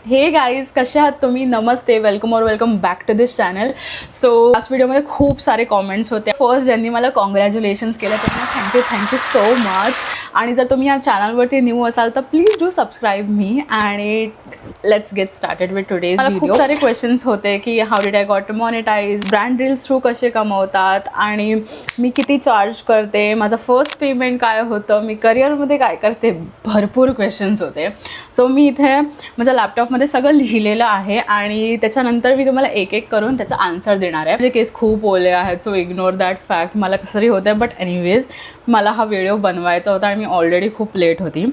हे गाईज, कसे आहात तुम्ही? नमस्ते, वेलकम और welcome back to this channel. So last व्हिडिओमध्ये खूप सारे कॉमेंट्स होते. फर्स्ट ज्यांनी मला कॉंग्रॅच्युलेशन्स केलं त्यांना थँक्यू सो मच. आणि जर तुम्ही या चॅनलवरती न्यू असाल तर प्लीज डू सबस्क्राईब मी आणि let's get started with today's video. खूप सारे क्वेश्चन्स होते की how did I got monetise, brand reels through कसे कमवतात आणि मी किती चार्ज करते, माझं फर्स्ट पेमेंट काय होतं, मी करिअरमध्ये काय करते, भरपूर क्वेश्चन्स होते. सो मी इथे माझ्या लॅपटॉपमध्ये सगळं लिहिलेलं आहे आणि त्याच्यानंतर मी तुम्हाला एक एक करून त्याचा आन्सर देणार आहे. म्हणजे केस खूप ओले आहेत, सो इग्नोर दॅट फॅक्ट. मला कसंही होतं आहे, बट एनिवेज मला हा व्हिडिओ बनवायचा होता आणि मी ऑलरेडी खूप लेट होती.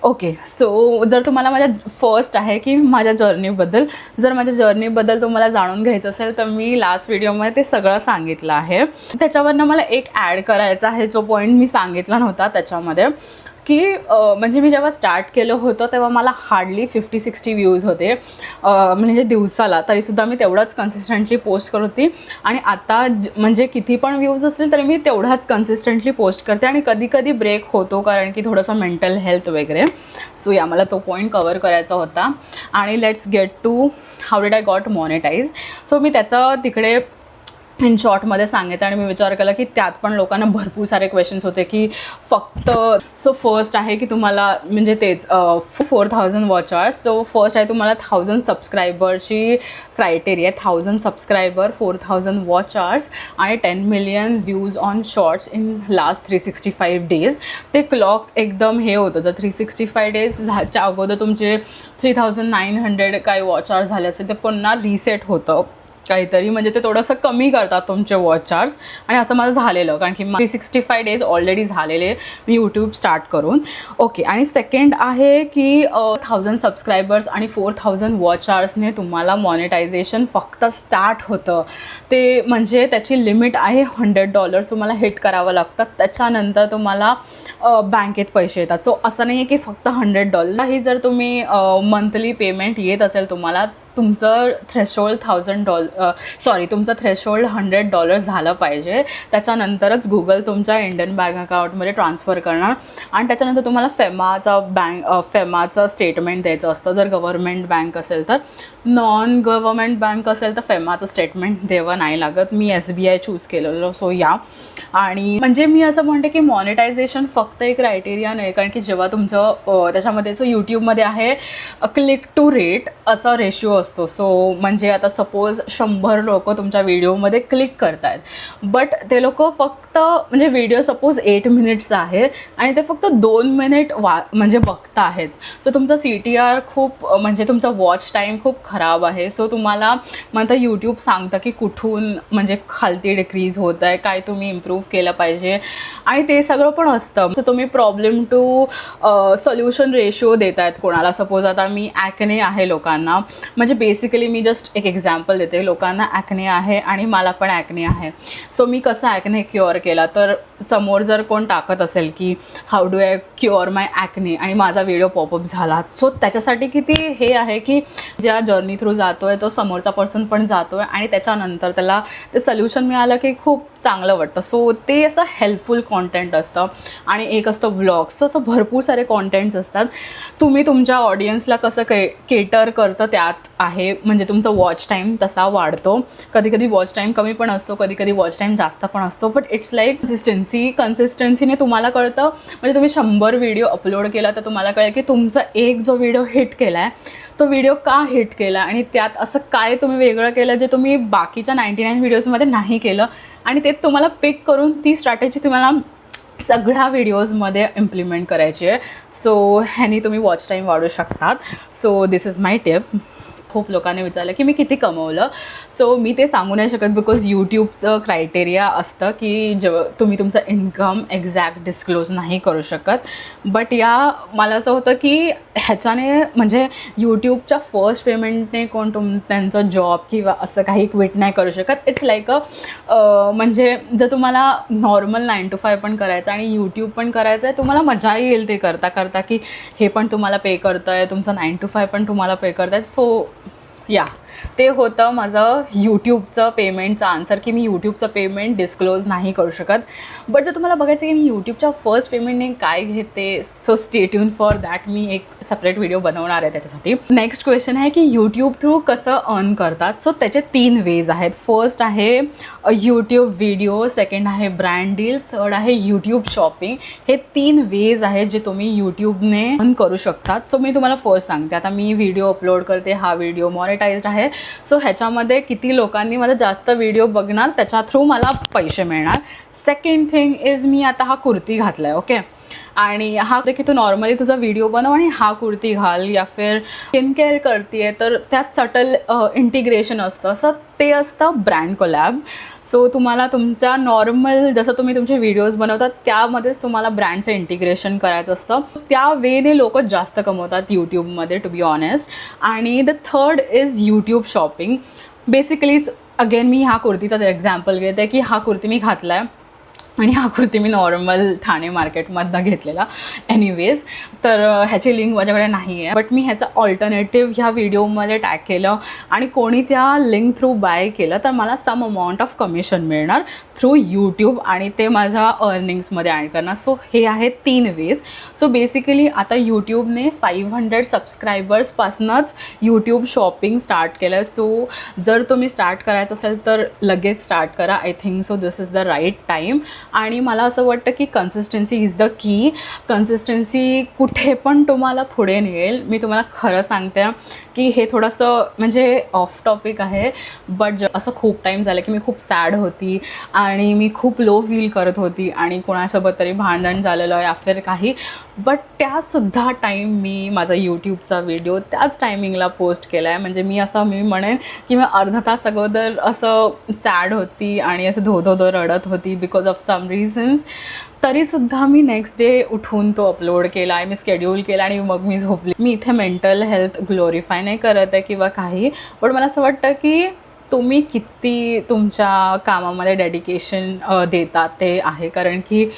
ओके, सो जर तुम्हाला माझ्या फर्स्ट आहे की माझ्या जर्नीबद्दल तुम्हाला जाणून घ्यायचं असेल तर मी लास्ट व्हिडिओमध्ये ते सगळं सांगितलं आहे. त्याच्यावरनं मला एक ॲड करायचा आहे जो पॉईंट मी सांगितला नव्हता त्याच्यामध्ये, की म्हणजे मी जेव्हा स्टार्ट केलं होतं तेव्हा मला हार्डली 50-60 व्ह्यूज होते म्हणजे दिवसाला. तरीसुद्धा मी तेवढंच कन्सिस्टंटली पोस्ट करत होती आणि आता म्हणजे किती पण व्ह्यूज असतील तरी मी तेवढाच कन्सिस्टंटली पोस्ट करते आणि कधी कधी ब्रेक होतो कारण की थोडंसं मेंटल हेल्थ वगैरे. सो या मला तो पॉईंट कवर करायचा होता. आणि let's get to how did I got monetize. So मी त्याचं तिकडे इन शॉर्टमध्ये सांगायचं आणि मी विचार केला की त्यात पण लोकांना भरपूर सारे क्वेश्चन्स होते की फक्त. सो फर्स्ट आहे की तुम्हाला म्हणजे तेच 4000 वॉच आवर्स. सो फर्स्ट आहे तुम्हाला 1000 सबस्क्रायबरची क्रायटेरिया, 1000 सबस्क्रायबर, 4000 वॉच आवर्स आणि 10 million views on shorts in last 365 days. ते क्लॉक एकदम हे होतं. जर 365 डेजच्या अगोदर तुमचे 3900 काही वॉच आवर्स झाले असेल ते पुन्हा रिसेट होतं काहीतरी, म्हणजे ते थोडंसं कमी करतात तुमचे वॉच चार्ज. आणि असं माझं झालेलं कारण की 365 डेज ऑलरेडी झालेले मी यूट्यूब स्टार्ट करून. ओके, आणि सेकंड आहे की 1000 सबस्क्रायबर्स आणि 4000 वॉच आवर्सने तुम्हाला मॉनिटायझेशन फक्त स्टार्ट होतं. ते म्हणजे त्याची लिमिट आहे $100 तुम्हाला हिट करावं लागतं. त्याच्यानंतर तुम्हाला बँकेत पैसे येतात. सो असं नाही आहे की फक्त $100 ही जर तुम्ही मंथली पेमेंट येत असेल तुम्हाला, तुमचं थ्रेशोल्ड तुमचं थ्रेशोल्ड $100 झालं पाहिजे. त्याच्यानंतरच गुगल तुमच्या इंडियन बँक अकाउंटमध्ये ट्रान्सफर करणार आणि त्याच्यानंतर तुम्हाला फेमाचं स्टेटमेंट द्यायचं असतं. जर गव्हर्मेंट बँक असेल तर. नॉन गव्हर्मेंट बँक असेल तर फेमाचं स्टेटमेंट द्यावं नाही लागत. मी SBI चूज केलेलं. सो या. आणि म्हणजे मी असं म्हणते की मॉनिटायझेशन फक्त एक क्रायटेरिया नाही, कारण की जेव्हा तुमचं त्याच्यामध्ये सो यूट्यूबमध्ये आहे क्लिक टू रेट असा रेशिओ असतो. सो म्हणजे आता सपोज 100 लोक तुमच्या व्हिडिओमध्ये क्लिक करत आहेत, बट ते लोक फक्त म्हणजे व्हिडिओ सपोज 8 मिनिट्सचा आहे आणि ते फक्त 2 मिनिट म्हणजे बघत आहेत. सो तुमचा CTR खूप म्हणजे तुमचा वॉच टाईम खूप खराब आहे. सो तुम्हाला म्हणता यूट्यूब सांगतं की कुठून म्हणजे खालती डिक्रीज होत आहे, काय तुम्ही इम्प्रूव्ह केलं पाहिजे आणि ते सगळं पण असतं. सो तुम्ही प्रॉब्लेम टू सोल्युशन रेशिओ देत आहेत कोणाला. सपोज आता मी ॲक्ने आहे लोकांना, म्हणजे बेसिकली मी जस्ट एक एक्झाम्पल देते. लोकांना ॲक्ने आहे आणि मला पण ॲक्ने आहे. सो मी कसं ॲक्ने क्युअर केला, तर समोर जर कोण टाकत असेल की how do I cure my acne आणि माझा व्हिडिओ पॉपअप झाला, सो त्याच्यासाठी किती हे आहे की ज्या जर्नी थ्रू जातो आहे तो समोरचा पर्सन पण जातो आहे आणि त्याच्यानंतर त्याला ते सोल्युशन मिळालं की खूप चांगलं वाटतं. सो ते असं हेल्पफुल कॉन्टेंट असतं. आणि एक असतं व्लॉग्स. सो असं भरपूर सारे कॉन्टेंट्स असतात. तुम्ही तुमच्या ऑडियन्सला कसं केटर करतं त्यात आहे. म्हणजे तुमचा वॉच टाईम तसा वाढतो. कधी कधी वॉच टाईम कमी पण असतो, कधी कधी वॉच टाईम जास्त पण असतो. बट इट्स लाईक कन्सिस्टन्सीने तुम्हाला कळतं. म्हणजे तुम्ही 100 व्हिडिओ अपलोड केला तर तुम्हाला कळेल की तुमचा एक जो व्हिडिओ हिट केला आहे तो व्हिडिओ का हिट केला आणि त्यात असं काय तुम्ही वेगळं केलं जे तुम्ही बाकीच्या 99 व्हिडिओजमध्ये नाही केलं आणि ते तुम्हाला पिक करून ती स्ट्रॅटेजी तुम्हाला सगळ्या व्हिडिओजमध्ये इम्प्लिमेंट करायची आहे. सो ह्यानी तुम्ही वॉच टाईम वाढवू शकतात. So this is my tip. खूप लोकांनी विचारलं की मी किती कमवलं. सो मी ते सांगू नाही शकत बिकॉज यूट्यूबचं क्रायटेरिया असतं की जेव्हा तुम्ही तुमचं इन्कम एक्झॅक्ट डिस्क्लोज नाही करू शकत. बट मला असं होतं की ह्याच्याने म्हणजे यूट्यूबच्या फर्स्ट पेमेंटने कोण त्यांचं जॉब किंवा असं काही क्विट नाही करू शकत. इट्स लाईक म्हणजे जर तुम्हाला नॉर्मल 9 to 5 पण करायचं आणि यूट्यूब पण करायचं आहे, तुम्हाला मजा येईल ते करता करता की हे पण तुम्हाला पे करतं आहे, तुमचं 9 to 5 पण तुम्हाला पे करत आहे. सो या ते होतं माझं यूट्यूबचं पेमेंटचं आन्सर, की मी यूट्यूबचं पेमेंट डिस्क्लोज नाही करू शकत. बट जर तुम्हाला बघायचं की मी यूट्यूबच्या फर्स्ट पेमेंटने काय घेते, so stay tune for that. मी एक सेपरेट व्हिडिओ बनवणार आहे त्याच्यासाठी. नेक्स्ट क्वेश्चन आहे की यूट्यूब थ्रू कसं अर्न करतात. सो त्याचे 3 वेज आहेत. फर्स्ट आहे यूट्यूब व्हिडिओ, सेकंड आहे ब्रँड डील्स, थर्ड आहे यूट्यूब शॉपिंग. हे 3 वेज आहेत जे तुम्ही यूट्यूबने अर्न करू शकतात. सो मी तुम्हाला फर्स्ट सांगते. आता मी व्हिडिओ अपलोड करते, हा व्हिडिओ मॉनिटाइज्ड आहे. सो ह्याच्यामध्ये किती लोकांनी माझा जास्त व्हिडिओ बघणार त्याच्या थ्रू मला पैसे मिळणार. सेकंड थिंग इज मी आता हा कुर्ती घातला आहे, ओके, आणि हा की तू नॉर्मली तुझा व्हिडिओ बनव आणि हा कुर्ती घाल, या फिर स्किन केअर करते आहे तर त्यात सटल इंटिग्रेशन असतं. असं ते असतं ब्रँड कोलॅब. सो तुम्हाला तुमच्या नॉर्मल जसं तुम्ही तुमचे व्हिडिओज बनवतात त्यामध्येच तुम्हाला ब्रँडचं इंटिग्रेशन करायचं असतं. त्या वेने लोक जास्त कमवतात यूट्यूबमध्ये, टू बी ऑनेस्ट. आणि the third is YouTube shopping. Basically again मी ह्या कुर्तीचाच एक्झाम्पल घेते की हा कुर्ती मी घातला आहे आणि हा कुर्ती मी नॉर्मल ठाणे मार्केटमधनं घेतलेला. एनिवेज, तर ह्याची लिंक माझ्याकडे नाही आहे, बट मी ह्याचं ऑल्टरनेटिव्ह ह्या व्हिडिओमध्ये टॅग केलं आणि कोणी त्या लिंक थ्रू बाय केलं तर मला सम अमाऊंट ऑफ कमिशन मिळणार थ्रू यूट्यूब आणि ते माझ्या अर्निंग्समध्ये ॲड करणार. सो हे आहेत 3 वेज. सो बेसिकली आता यूट्यूबने 500 सबस्क्रायबर्सपासूनच यूट्यूब शॉपिंग स्टार्ट केलं आहे. सो जर तुम्ही स्टार्ट करायचं असेल तर लगेच स्टार्ट करा. I think so this is the right time. आणि मला असं वाटतं की consistency is the key. Consistency कुठे पण तुम्हाला पुढे नेईल. मी तुम्हाला खरं सांगते की हे थोडंसं म्हणजे ऑफ टॉपिक आहे, बट असं खूप टाईम झालं की मी खूप सॅड होती आणि मी खूप लो फील करत होती आणि कोणासोबत तरी भांडण झालेलं या फिर काही, बट त्यासुद्धा टाईम मी माझा यूट्यूबचा व्हिडिओ त्याच टायमिंगला पोस्ट केला आहे. म्हणजे मी म्हणेन की मी अर्धा तास अगोदर असं सॅड होती आणि असं धो रडत होती बिकॉज ऑफ सम रिझन्स. तरीसुद्धा मी नेक्स्ट डे उठून तो अपलोड केला आहे, मी स्केड्यूल केला आणि मग मी झोपली. मी इथे मेंटल हेल्थ ग्लोरिफाय नाही करत आहे किंवा काही, पण मला असं वाटतं की तुम्ही किती तुमच्या कामामध्ये डेडिकेशन देतात ते आहे. कारण की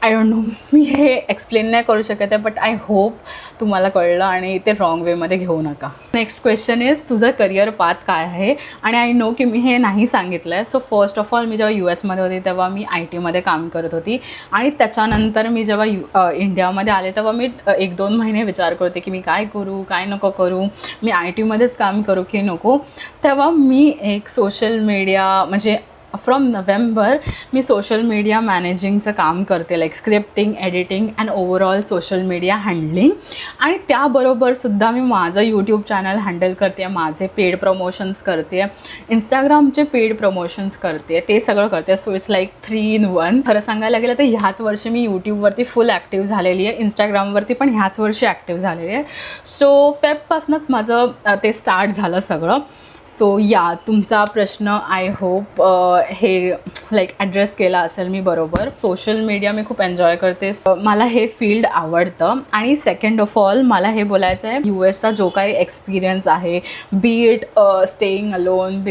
आय डोंट नो, मी हे एक्सप्लेन नाही करू शकत आहे, बट आय होप तुम्हाला कळलं आणि ते रॉंग वेमध्ये घेऊ नका. नेक्स्ट क्वेश्चन इज तुझं करिअर पाथ काय आहे. आणि आय नो की मी हे नाही सांगितलं आहे. सो फर्स्ट ऑफ ऑल मी जेव्हा US होते तेव्हा मी IT काम करत होती आणि त्याच्यानंतर मी जेव्हा इंडियामध्ये आले तेव्हा मी 1-2 महिने विचार करते की मी काय करू काय नको करू, मी ITमध्येच काम करू की नको. तेव्हा मी एक सोशल मीडिया म्हणजे फ्रॉम नोव्हेंबर मी सोशल मीडिया मॅनेजिंगचं काम करते, like scripting, editing and overall social media handling. आणि त्याबरोबरसुद्धा मी माझं यूट्यूब चॅनल हँडल करते, माझे पेड प्रमोशन्स करते, इंस्टाग्रामचे पेड प्रमोशन्स करते, ते सगळं करते. So it's like 3 in 1. खरं सांगायला गेलं तर ह्याच वर्षी मी यूट्यूबवरती फुल ॲक्टिव्ह झालेली आहे, इंस्टाग्रामवरती पण ह्याच वर्षी ॲक्टिव्ह झालेली आहे. सो फेबपासूनच माझं ते स्टार्ट झालं सगळं. सो या तुमचा प्रश्न आय होप हे लाईक ॲड्रेस केला असेल मी बरोबर. सोशल मीडिया मी खूप एन्जॉय करते, मला हे फील्ड आवडतं. आणि सेकंड ऑफ ऑल मला हे बोलायचं आहे US जो काही एक्सपिरियन्स आहे, बी इट स्टेईंग अलोन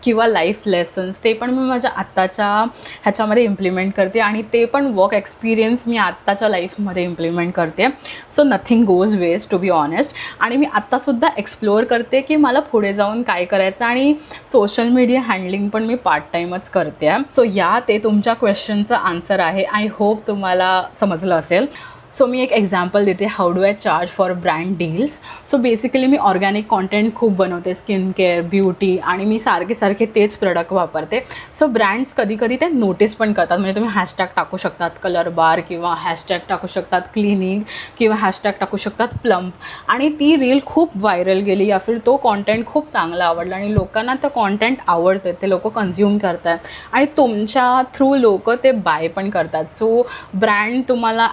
किंवा लाईफ लेसन्स, ते पण मी माझ्या आत्ताच्या ह्याच्यामध्ये इम्प्लिमेंट करते आणि ते पण वर्क एक्सपिरियन्स मी आत्ताच्या लाईफमध्ये इम्प्लिमेंट करते. So nothing goes waste to be honest. आणि मी आत्तासुद्धा एक्सप्लोअर करते की मला पुढे जाऊन काय करायचं आणि सोशल मीडिया हँडलिंग पण मी पार्ट टाईमच करते. सो या ते तुमच्या क्वेश्चनचं आन्सर आहे. आय होप तुम्हाला समजलं असेल. सो मी एक एक्झाम्पल देते, how do I charge for brand deals. So basically me organic content खूप बनवते, स्किन केअर, ब्युटी, आणि मी सारखे तेच प्रोडक्ट वापरते. सो ब्रँड्स कधी ते नोटीस पण करतात. म्हणजे तुम्ही हॅशटॅग टाकू शकतात कलर बार किंवा हॅशटॅग टाकू शकतात क्लिनिंग किंवा हॅशटॅग टाकू शकतात प्लम्प, आणि ती रील खूप व्हायरल गेली या फिर तो कॉन्टेंट खूप चांगला आवडला आणि लोकांना ते कॉन्टेंट आवडतं, ते लोक कन्झ्युम करतात आणि तुमच्या थ्रू लोक ते बाय पण करतात. सो ब्रँड तुम्हाला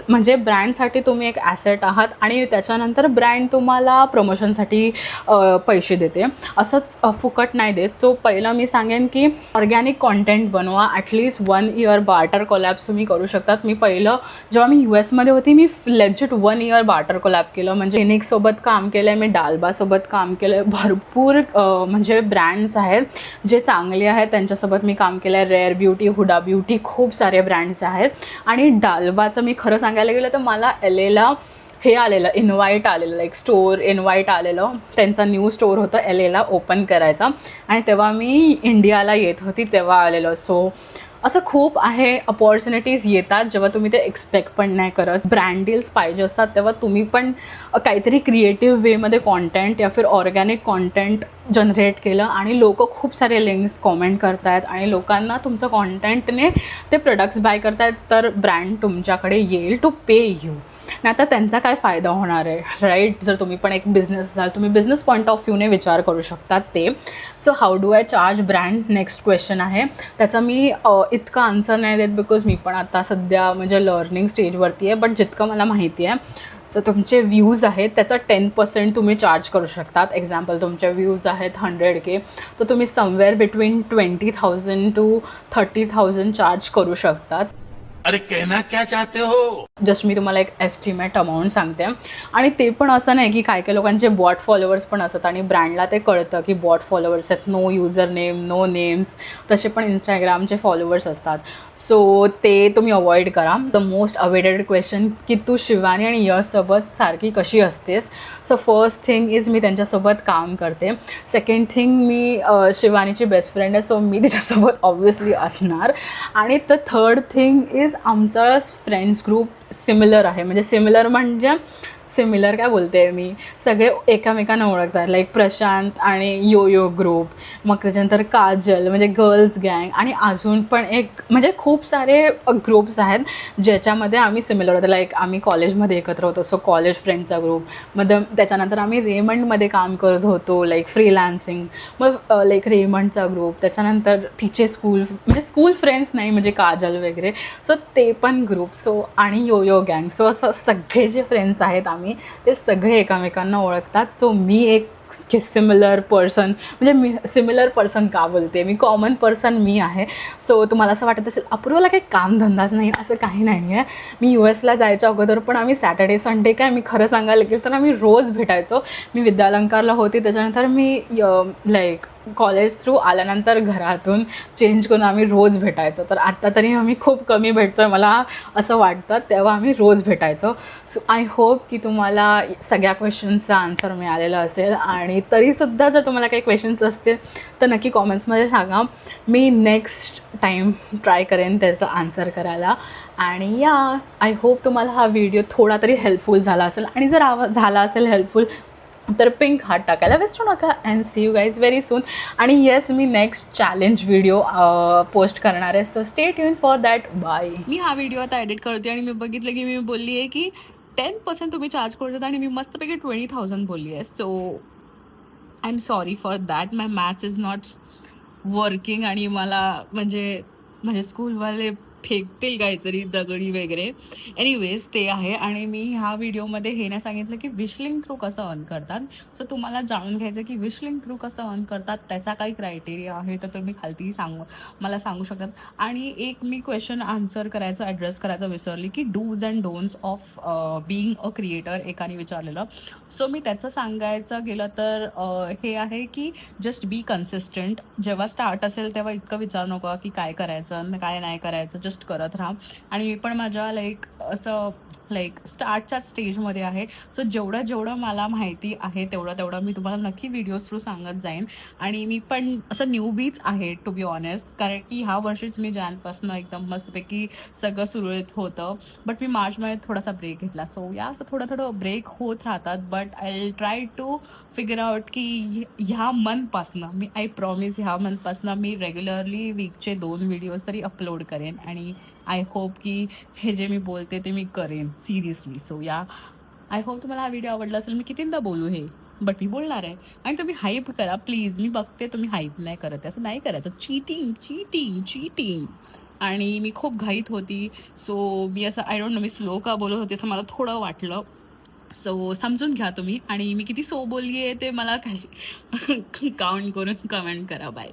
म्हणजे ब्रँडसाठी तुम्ही एक ॲसेट आहात आणि त्याच्यानंतर ब्रँड तुम्हाला प्रमोशनसाठी पैसे देते, असंच फुकट नाही देत. सो पहिलं मी सांगेन की ऑर्गॅनिक कॉन्टेंट बनवा. ॲटलिस्ट 1 year बार्टर कोलॅब्स तुम्ही करू शकतात. मी पहिलं जेव्हा मी US होती मी लेजिट 1 year बार्टर कोलॅब केलं. म्हणजे क्लिनिकसोबत काम केलं आहे, मी डालबासोबत काम केलं आहे, भरपूर म्हणजे ब्रँड्स आहेत जे चांगले आहेत त्यांच्यासोबत मी काम केलं आहे. रेअर ब्युटी, हुडा ब्युटी, खूप सारे ब्रँड्स आहेत. आणि डालबाचं मी खरं सांगायला गेलं तर मला LAला हे आलेलं इन्व्हाइट आलेलं, लाईक स्टोअर इन्व्हाइट आलेलं. त्यांचा न्यू स्टोअर होतं LAला ओपन करायचा आणि तेव्हा मी इंडियाला येत होती तेव्हा आलेलं. सो असं खूप आहे, अपॉर्च्युनिटीज येतात जेव्हा तुम्ही ते एक्सपेक्ट पण नाही करत. ब्रँड डील्स पाहिजे असतात तेव्हा तुम्ही पण काहीतरी क्रिएटिव्ह वेमध्ये कॉन्टेंट या फिर ऑर्गॅनिक कॉन्टेंट जनरेट केलं आणि लोक खूप सारे लिंक्स कॉमेंट करतायत आणि लोकांना तुमचं कॉन्टेंटने ते प्रोडक्ट्स बाय करतायत, तर ब्रँड तुमच्याकडे येईल टू पे यू. नाही तर त्यांचा काय फायदा होणार आहे, राईट? जर तुम्ही पण एक बिझनेस असाल, तुम्ही बिझनेस पॉईंट ऑफ व्ह्यूने विचार करू शकतात ते. So how do I charge brand, next question आहे. त्याचा मी इतका आन्सर नाही देत बिकॉज मी पण आता सध्या म्हणजे लर्निंग स्टेजवरती आहे. बट जितकं मला माहिती आहे, सो तुमचे व्ह्यूज आहेत त्याचा 10% तुम्ही चार्ज करू शकतात. एक्झाम्पल, तुमचे व्ह्यूज आहेत 100K, तर तुम्ही समवेअर बिटवीन 20,000 to 30,000 चार्ज करू शकतात. अरे कहना क्या चाहते हो? जस्ट मी तुम्हाला एक एस्टिमेट अमाऊंट सांगते. आणि ते पण असं नाही की काही काही लोकांचे बॉट फॉलोअर्स पण असतात आणि ब्रँडला ते कळतं की बॉट फॉलोअर्स आहेत, no user name, no names, तसे पण इंस्टाग्रामचे फॉलोअर्स असतात. सो ते तुम्ही अवॉइड करा. द मोस्ट अवेटेड क्वेश्चन की तू शिवानी आणि यशसोबत सारखी कशी असतेस. सो फर्स्ट थिंग इज मी त्यांच्यासोबत काम करते. सेकंड थिंग, मी शिवानीची बेस्ट फ्रेंड आहे, सो मी तिच्यासोबत ऑब्व्हियसली असणार. आणि द थर्ड थिंग इज आमचा फ्रेंड्स ग्रुप सिमिलर आहे. म्हणजे सिमिलर काय बोलते मी, सगळे एकमेकांना ओळखतात. लाईक प्रशांत आणि यो ग्रुप, मग त्याच्यानंतर काजल म्हणजे गर्ल्स गँग, आणि अजून पण एक म्हणजे खूप सारे ग्रुप्स आहेत ज्याच्यामध्ये आम्ही सिमिलर होतो. लाईक आम्ही कॉलेजमध्ये एकत्र होतो, सो कॉलेज फ्रेंडचा ग्रुप. मग त्याच्यानंतर आम्ही रेमंडमध्ये काम करत होतो, लाईक फ्रीलान्सिंग, मग लाईक रेमंडचा ग्रुप. त्याच्यानंतर तिचे म्हणजे स्कूल फ्रेंड्स नाही, म्हणजे काजल वगैरे, सो ते पण ग्रुप. सो आणि यो गँग. सो असं सगळे जे फ्रेंड्स आहेत ते सगळे एकमेकांना ओळखतात. सो मी एक सिमिलर पर्सन, म्हणजे मी सिमिलर पर्सन का बोलते, मी कॉमन पर्सन मी आहे. सो तुम्हाला असं वाटत असेल अपूर्वाला काही कामधंदाच नाही, असं काही नाही आहे. मी US जायच्या अगोदर पण आम्ही सॅटर्डे संडे, काय मी खरं सांगायला गेलं तर आम्ही रोज भेटायचो. मी विद्यालंकारला होती, त्याच्यानंतर मी लाईक कॉलेज थ्रू आल्यानंतर घरातून चेंज करून आम्ही रोज भेटायचो. तर आत्ता तरी आम्ही खूप कमी भेटतो आहे मला असं वाटतं, तेव्हा आम्ही रोज भेटायचो. सो आय होप की तुम्हाला सगळ्या क्वेश्चन्सचा आन्सर मिळालेला असेल. आणि तरीसुद्धा जर तुम्हाला काही क्वेश्चन्स असतील तर नक्की कॉमेंट्समध्ये सांगा. मी नेक्स्ट टाईम ट्राय करेन त्याचा आन्सर करायला. आणि या, आय होप तुम्हाला हा व्हिडिओ थोडा तरी हेल्पफुल झाला असेल. आणि जर झाला असेल हेल्पफुल तर पिंक हार्ट टाकायला विसरू नका. And see you guys very soon. आणि येस, मी नेक्स्ट चॅलेंज व्हिडिओ पोस्ट करणार आहे, so stay tune for that. Bye. मी हा व्हिडिओ आता एडिट करते आणि मी बघितलं की मी बोलली आहे की 10% तुम्ही चार्ज करू शकता आणि मी मस्तपैकी 20,000 बोलली आहे. So I am sorry for that. My maths is not working आणि मला म्हणजे स्कूलवाले फेकतील काहीतरी दगडी वगैरे. एनिवेज ते आहे. आणि मी ह्या व्हिडिओमध्ये हे नाही सांगितलं की विशलिंग थ्रू कसं अर्न करतात. सो तुम्हाला जाणून घ्यायचं की विशलिंग थ्रू कसं अर्न करतात, त्याचा काही क्रायटेरिया आहे तर तुम्ही खालती मला सांगू शकतात. आणि एक मी क्वेश्चन आन्सर करायचं, ॲड्रेस करायचं विसरली की dos and don'ts of being a creator एकाने विचारलेलं. सो मी त्याचं सांगायचं गेलं तर हे आहे की जस्ट बी कन्सिस्टंट. जेव्हा स्टार्ट असेल तेव्हा इतकं विचार नको की काय करायचं काय नाही करायचं, जस्ट करत राहा. आणि मी पण माझ्या लाईक स्टार्टच्याच स्टेजमध्ये आहे. सो जेवढं मला माहिती आहे तेवढं मी तुम्हाला नक्की व्हिडिओज थ्रू सांगत जाईन. आणि मी पण असं न्यूबीच आहे टू बी ऑनेस्ट, कारण की ह्या वर्षीच मी जॅनपासून एकदम मस्तपैकी सगळं सुरळीत होतं. बट मी मार्चमध्ये थोडासा ब्रेक घेतला. सो या असं थोडं ब्रेक होत राहतात. But I try to figure out की ह्या मंथपासनं आय प्रॉमिस ह्या मंथपासनं मी रेग्युलरली वीकचे 2 व्हिडिओज तरी अपलोड करेन. आणि आय होप की हे जे मी बोलते ते मी करेन सिरियसली. सो या, आय होप तुम्हाला हा व्हिडिओ आवडला असेल. मी कितींदा बोलू हे, बट मी बोलणार आहे. आणि तुम्ही हाईप करा प्लीज. मी बघते तुम्ही हाईप नाही करत, असं नाही करायचं. चीटिंग. आणि मी खूप घाईत होती. सो मी असं I don't know me slow का बोलत होते असं मला थोडं वाटलं. सो समजून घ्या तुम्ही. आणि मी किती बोलली आहे ते मला काही काउंट करून कमेंट करा. बाय.